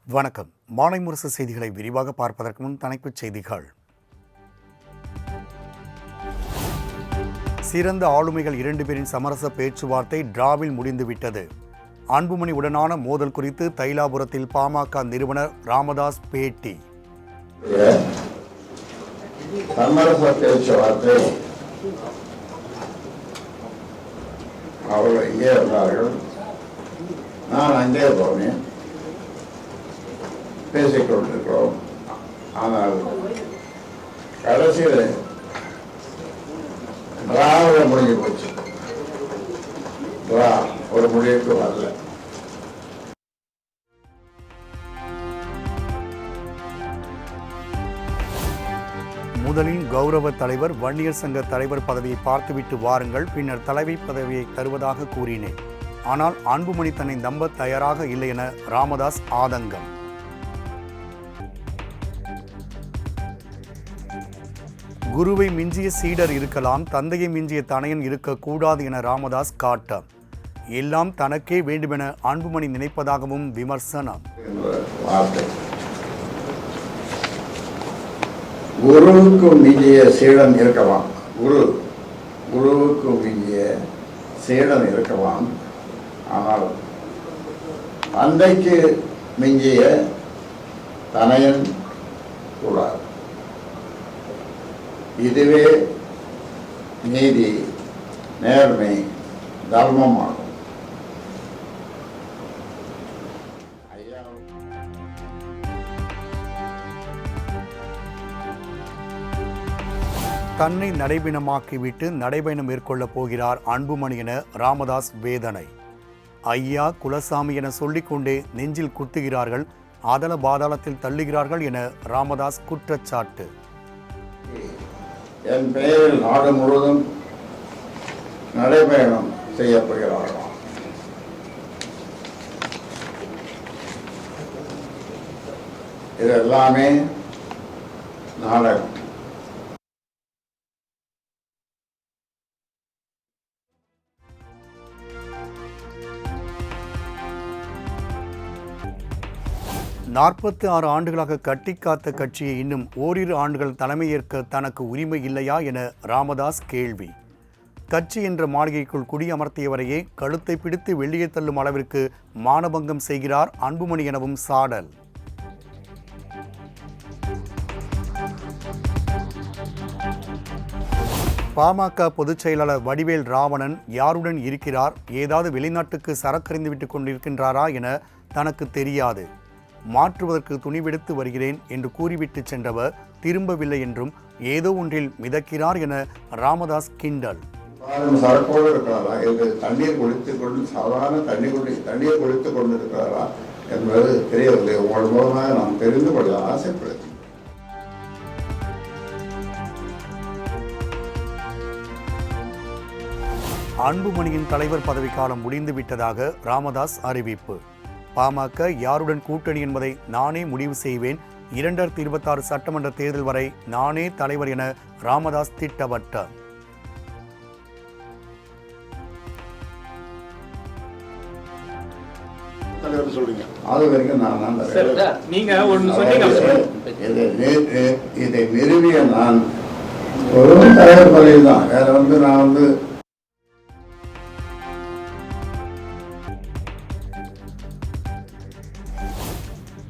வணக்கம். மாலை முரசு செய்திகளை விரிவாக பார்ப்பதற்கு முன் தலைப்புச் செய்திகள். சிறந்த ஆளுமைகள் 2 பேரின் சமரச பேச்சுவார்த்தை டிராவில் முடிந்துவிட்டது. அன்புமணி உடனான மோதல் குறித்து தைலாபுரத்தில் பாமக நிறுவனர் ராமதாஸ் பேட்டி. சமரச பேச்சுவார்த்தை அவர்கள் இங்கே வந்தார்கள், நான் அங்கே போனேன், பேசிக் கொண்டிருக்கிறோம். ஆனால் கடைசியில் டிராவோட முடிஞ்சு போச்சு. டிரா ஒரு முடிவுக்கு வரல. முதலில் கௌரவ தலைவர் வன்னியர் சங்க தலைவர் பதவியை பார்த்துவிட்டு வாருங்கள், பின்னர் தலைவி பதவியை தருவதாக கூறினேன். ஆனால் அன்புமணி தன்னை நம்ப தயாராக இல்லை என ராமதாஸ் ஆதங்கம். குருவை மிஞ்சிய சீடர் இருக்கலாம், தந்தையை மிஞ்சிய தனையன் இருக்கக்கூடாது என ராமதாஸ் காட்டம். எல்லாம் தனக்கே வேண்டுமென அன்புமணி நினைப்பதாகவும் விமர்சனம். குருவுக்கு மிஞ்சிய சீடன் இருக்கலாம், குருவுக்கு மிஞ்சிய சீடன் இருக்கலாம், ஆனால் தந்தைக்கு மிஞ்சிய தனையன் கூடாது. இதுவே நீதி, நேர்மை, தர்மமாகும். தன்னை நடைபயணமாக்கிவிட்டு நடைபயணம் மேற்கொள்ளப் போகிறார் அன்புமணி என ராமதாஸ் வேதனை. ஐயா குலசாமி என சொல்லிக்கொண்டே நெஞ்சில் குத்துகிறார்கள், அதல பாதாளத்தில் தள்ளுகிறார்கள் என ராமதாஸ் குற்றச்சாட்டு. என் பெயரில் நாடு முழுவதும் நடைபயணம் செய்யப்படுகிறார்களாம். இது எல்லாமே நாடகம். நாற்பத்தி 6 ஆண்டுகளாக கட்டிக்காத்த கட்சியை இன்னும் ஓரிரு ஆண்டுகள் தலைமையேற்க தனக்கு உரிமை இல்லையா என ராமதாஸ் கேள்வி. கட்சி என்ற மாளிகைக்குள் குடியமர்த்தியவரையே கழுத்தை பிடித்து வெளியே தள்ளும் அளவிற்கு மானபங்கம் செய்கிறார் அன்புமணி எனவும் சாடல். பாமக பொதுச் செயலாளர் வடிவேல் ராவணன் யாருடன் இருக்கிறார், ஏதாவது வெளிநாட்டுக்கு சரக்கறிந்து விட்டுக் கொண்டிருக்கின்றாரா என தனக்கு தெரியாது, மாற்றுவதற்கு துணிவெடுத்து வருகிறேன் என்று கூறிவிட்டு சென்றவர் திரும்பவில்லை என்றும் ஏதோ ஒன்றில் மிதக்கிறார் என ராமதாஸ் கிண்டல். சரக்கோடு இருக்கிறாரா, தண்ணீர் குளித்துக் கொண்டு சாதாரண தண்ணீர் குளித்துக் கொண்டிருக்கிறாரா என்பது தெரியவில்லை. உங்கள் மூலமாக நாம் தெரிந்து கொள்ள ஆசைப்படுகிறேன். அன்புமணியின் தலைவர் பதவிக்காலம் முடிந்துவிட்டதாக ராமதாஸ் அறிவிப்பு. பாமக யாருடன் கூட்டணி என்பதை நானே முடிவு செய்வேன், 2026 சட்டமன்ற தேர்தல் வரை நானே தலைவர் என ராமதாஸ் திட்டவட்டார். இதை நிறுவிய நான் ஒரு தலைவர் பதவி தான். நான்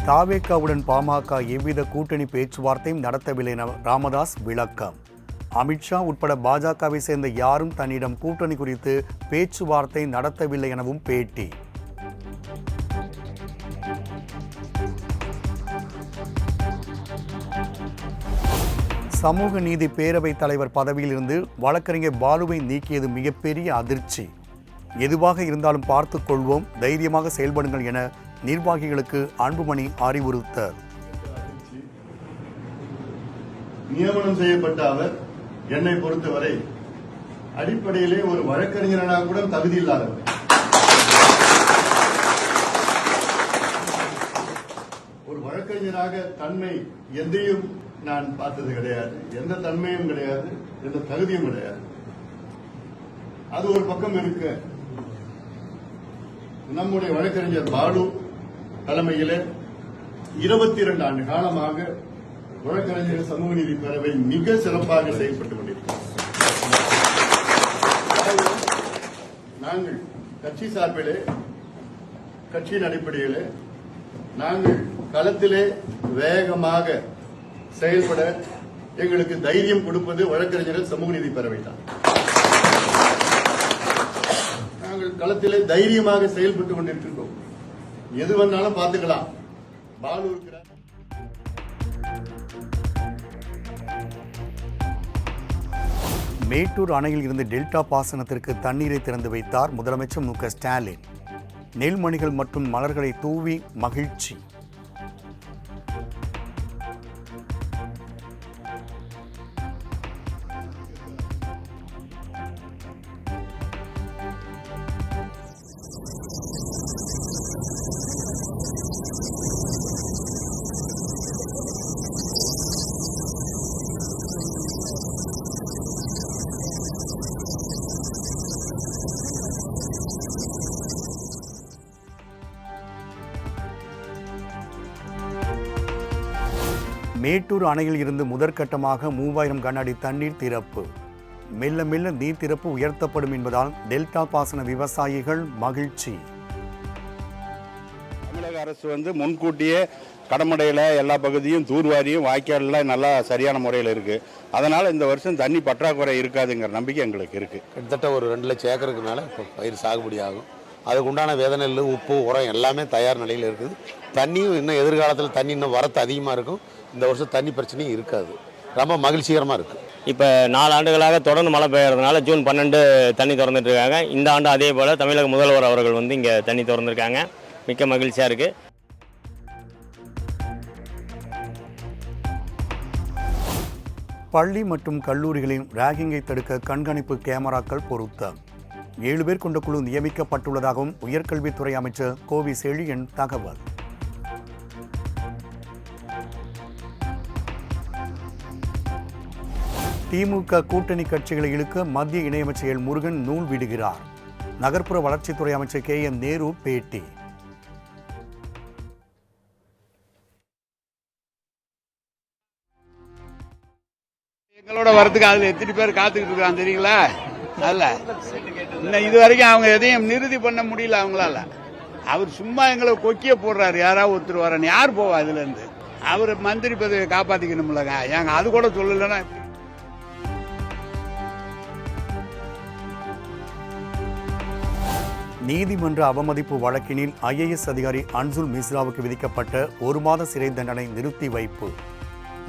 தாவேகாவுடன் பாமக எவ்வித கூட்டணி பேச்சுவார்த்தையும் நடத்தவில்லை என ராமதாஸ் விளக்கம். அமித்ஷா உட்பட பாஜகவை சேர்ந்த யாரும் தன்னிடம் கூட்டணி குறித்து பேச்சுவார்த்தை நடத்தவில்லை எனவும் பேட்டி. சமூக நீதி பேரவைத் தலைவர் பதவியிலிருந்து வழக்கறிஞர் பாலுவை நீக்கியது மிகப்பெரிய அதிர்ச்சி. எதுவாக இருந்தாலும் பார்த்துக் கொள்வோம், தைரியமாக செயல்படுங்கள் என நிர்வாகிகளுக்கு அன்புமணி அறிவுறுத்தார். நியமனம் செய்யப்பட்ட அவர் என்னை பொறுத்தவரை அடிப்படையிலே ஒரு வழக்கறிஞராக கூட தகுதி இல்லாதவர். ஒரு வழக்கறிஞராக தன்மை எதையும் நான் பார்த்தது கிடையாது, எந்த தன்மையும் கிடையாது, எந்த தகுதியும் கிடையாது. அது ஒரு பக்கம் இருக்கு. நம்முடைய வழக்கறிஞர் பாலு தலைமையிலே 22 ஆண்டு காலமாக வழக்கறிஞர் சமூக நீதி பேரவை மிக சிறப்பாக செயல்பட்டுக் கொண்டிருக்கிறது. நாங்கள் கட்சி சார்பிலே, கட்சியின் அடிப்படையிலே நாங்கள் களத்திலே வேகமாக செயல்பட எங்களுக்கு தைரியம் கொடுப்பது வழக்கறிஞர் சமூக நீதி பேரவை தான். நாங்கள் களத்திலே தைரியமாக செயல்பட்டுக் கொண்டிருக்கின்றோம். எது வேணாலும் பார்த்துக்கலாம். பாலு இருக்கிறார். மேட்டூர் அணையில் இருந்து டெல்டா பாசனத்திற்கு தண்ணீரை திறந்து வைத்தார் முதலமைச்சர் மு க ஸ்டாலின். நெல்மணிகள் மற்றும் மலர்களை தூவி மகிழ்ச்சி. மேட்டூர் அணையில் இருந்து முதற்கட்டமாக 3000 கன அடி தண்ணீர் திறப்பு. மெல்ல மெல்ல நீர் திறப்பு உயர்த்தப்படும் என்பதால் டெல்டா பாசன விவசாயிகள் மகிழ்ச்சி. தமிழக அரசு முன்கூட்டியே கடமடையில் எல்லா பகுதியும் தூர்வாரியும் வாய்க்காலில் நல்லா சரியான முறையில் இருக்குது. அதனால் இந்த வருஷம் தண்ணி பற்றாக்குறை இருக்காதுங்கிற நம்பிக்கை எங்களுக்கு இருக்குது. கிட்டத்தட்ட ஒரு 2 லட்சம் ஏக்கருக்கு மேலே இப்போ பயிர் சாகுபடி ஆகும். அதுக்கு உண்டான வேதநெல், உப்பு, உரம் எல்லாமே தயார் நிலையில் இருக்குது. தண்ணியும் இன்னும் எதிர்காலத்தில் தண்ணி இன்னும் வரத்து அதிகமாக இருக்கும். இந்த வருஷம் தண்ணி பிரச்சனையும் இருக்காது. ரொம்ப மகிழ்ச்சிகரமாக இருக்குது. இப்போ 4 ஆண்டுகளாக தொடர்ந்து மழை பெய்யறதுனால ஜூன் 12 தண்ணி திறந்துட்டு இருக்காங்க. இந்த ஆண்டு அதே போல் தமிழக முதல்வர் அவர்கள் இங்கே தண்ணி திறந்துருக்காங்க. மிக்க மகிழ்ச்சியாக இருக்குது. பள்ளி மற்றும் கல்லூரிகளின் ராகிங்கை தடுக்க கண்காணிப்பு கேமராக்கள் பொருத்தம். 7 பேர் கொண்ட குழு நியமிக்கப்பட்டுள்ளதாகவும் உயர்கல்வித்துறை அமைச்சர் கோவி செழியன் தகவல். திமுக கூட்டணி கட்சிகளை இழுக்க மத்திய இணையமைச்சர் எல் முருகன் நூல் விடுகிறார். நகர்ப்புற வளர்ச்சித்துறை அமைச்சர் கே என் நேரு பேட்டி. எங்களோட வரதுக்கு அதுல எத்தனை பேர் காத்துக்கிட்டு இருக்காங்க தெரியுங்களா? அல்ல இன்னும் இது வரைக்கும் அவங்க எதையும் நிறுதி பண்ண முடியல அவங்களால. அவர் சும்மா எங்களை கொக்கிய போடுறாரு. யாராவது ஒருத்தர் வரன்னு யார் போவா இதுல இருந்து? அவர் மந்திரி பதவியை காப்பாத்திக்கணும்லங்க. ஏங்க அது கூட சொல்லலன்னா நீதிமன்ற அவமதிப்பு வழக்கினில் IAS அதிகாரி அன்சுல் மிஸ்ராவுக்கு விதிக்கப்பட்ட 1 மாத சிறை தண்டனை நிறுத்தி வைப்பு.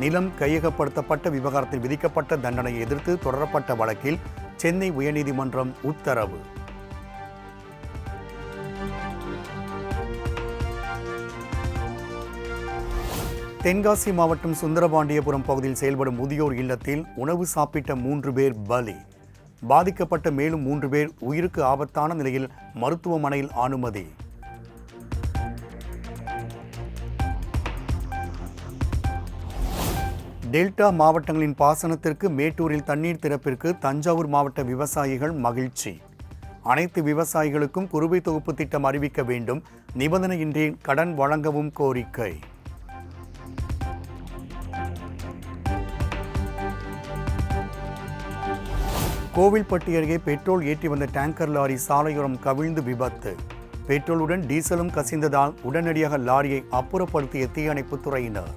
நிலம் கையகப்படுத்தப்பட்ட விவகாரத்தில் விதிக்கப்பட்ட தண்டனையை எதிர்த்து தொடரப்பட்ட வழக்கில் சென்னை உயர்நீதிமன்றம் உத்தரவு. தென்காசி மாவட்டம் சுந்தரபாண்டியபுரம் பகுதியில் செயல்படும் முதியோர் இல்லத்தில் உணவு சாப்பிட்ட 3 பேர் பலி. பாதிக்கப்பட்ட மேலும் 3 பேர் உயிருக்கு ஆபத்தான நிலையில் மருத்துவமனையில் அனுமதி. டெல்டா மாவட்டங்களின் பாசனத்திற்கு மேட்டூரில் தண்ணீர் திறப்பிற்கு தஞ்சாவூர் மாவட்ட விவசாயிகள் மகிழ்ச்சி. அனைத்து விவசாயிகளுக்கும் குறுவை தொகுப்பு திட்டம் அறிவிக்க வேண்டும். நிபந்தனையின்றி கடன் வழங்கவும் கோரிக்கை. கோவில்பட்டி அருகே பெட்ரோல் ஏற்றி வந்த டேங்கர் லாரி சாலையோரம் கவிழ்ந்து விபத்து. பெட்ரோலுடன் டீசலும் கசிந்ததால் உடனடியாக லாரியை அப்புறப்படுத்திய தீயணைப்புத் துறையினர்.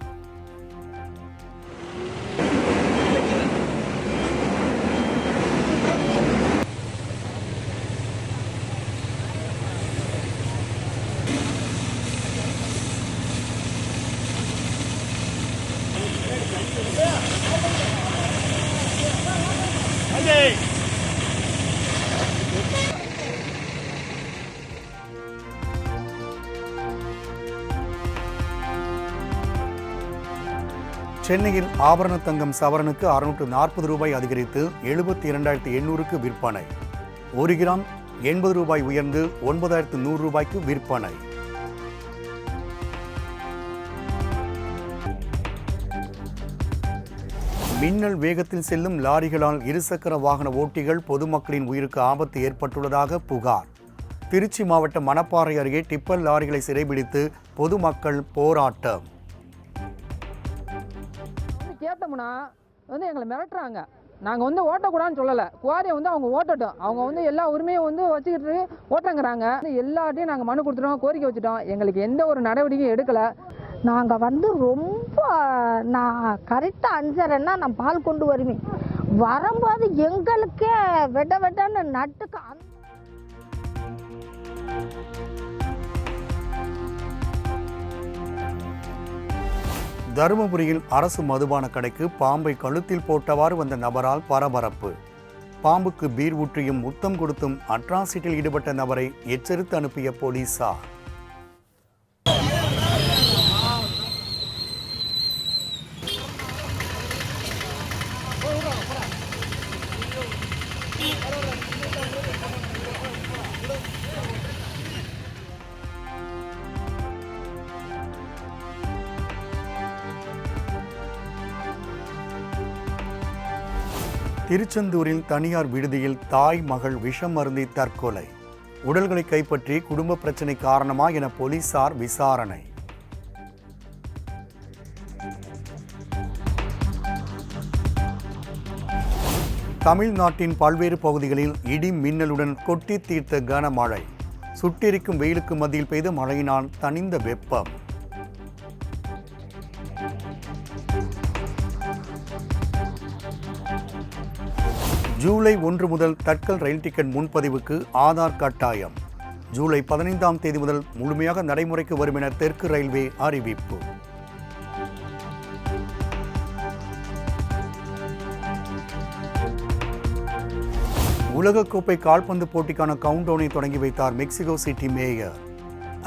சென்னையில் ஆபரண தங்கம் சவரனுக்கு 640 ரூபாய் அதிகரித்து 72,800க்கு விற்பனை. 1 கிராம் 80 ரூபாய் உயர்ந்து 9,100 ரூபாய்க்கு விற்பனை. மின்னல் வேகத்தில் செல்லும் லாரிகளால் இருசக்கர வாகன ஓட்டிகள் பொதுமக்களின் உயிருக்கு ஆபத்து ஏற்பட்டுள்ளதாக புகார். திருச்சி மாவட்டம் மணப்பாறை அருகே டிப்பர் லாரிகளை சிறைபிடித்து பொதுமக்கள் போராட்டம். கேட்டோம்னா வந்து எங்களை மிரட்டுறாங்க. நாங்கள் வந்து ஓட்டக்கூடாதுன்னு சொல்லலை, குவாரியை வந்து அவங்க ஓட்டட்டும், அவங்க வந்து எல்லா உரிமையும் வந்து வச்சுக்கிட்டு ஓட்டங்கிறாங்க. எல்லாத்தையும் நாங்கள் மனு கொடுத்துட்டோம், கோரிக்கை வச்சுட்டோம், எங்களுக்கு எந்த ஒரு நடவடிக்கையும் எடுக்கலை. நாங்கள் வந்து ரொம்ப நான் கரெக்டாக 5:30ன்னா நான் பால் கொண்டு வருவேன். வரும்போது எங்களுக்கே வெட்டன்னு நட்டுக்கு தருமபுரியில் அரசு மதுபான கடைக்கு பாம்பை கழுத்தில் போட்டவாறு வந்த நபரால் பரபரப்பு. பாம்புக்கு பீர் ஊற்றியும் முத்தம் கொடுத்தும் அட்ராசிட்டியில் ஈடுபட்ட நபரை எச்சரித்து அனுப்பிய போலீசார். திருச்செந்தூரில் தனியார் விடுதியில் தாய் மகள் விஷம் அருந்தி தற்கொலை. உடல்களை கைப்பற்றி குடும்ப பிரச்சனை காரணமா என போலீசார் விசாரணை. தமிழ்நாட்டின் பல்வேறு பகுதிகளில் இடி மின்னலுடன் கொட்டி தீர்த்த கனமழை. சுட்டெரிக்கும் வெயிலுக்கு மத்தியில் பெய்த மழையினால் தணிந்த வெப்பம். ஜூலை 1 முதல் தட்கல் ரயில் டிக்கெட் முன்பதிவுக்கு ஆதார் கட்டாயம். ஜூலை 15ஆம் தேதி முதல் முழுமையாக நடைமுறைக்கு வரும் என தெற்கு ரயில்வே அறிவிப்பு. உலகக்கோப்பை கால்பந்து போட்டிக்கான கவுண்டவுனை தொடங்கி வைத்தார் Mexico city mayor.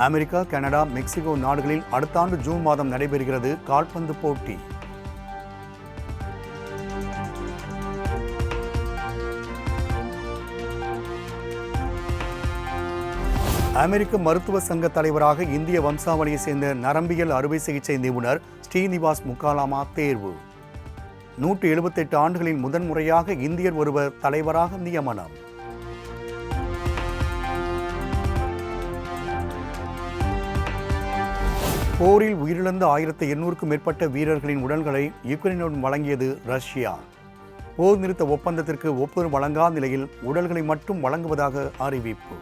America, Canada, Mexico நாடுகளில் அடுத்த ஆண்டு ஜூன் மாதம் நடைபெறுகிறது கால்பந்து போட்டி. அமெரிக்க மருத்துவ சங்க தலைவராக இந்திய வம்சாவளியை சேர்ந்த நரம்பியல் அறுவை சிகிச்சை நிபுணர் ஸ்ரீனிவாஸ் முக்காலாமா தேர்வு. 178 ஆண்டுகளில் முதன்முறையாக இந்தியர் ஒருவர் தலைவராக நியமனம். போரில் உயிரிழந்த 1800க்கும் மேற்பட்ட வீரர்களின் உடல்களை யுக்ரைனுடன் வழங்கியது ரஷ்யா. போர் நிறுத்த ஒப்பந்தத்திற்கு ஒப்புதல் வழங்காத நிலையில் உடல்களை மட்டும் வழங்குவதாக அறிவிப்பு.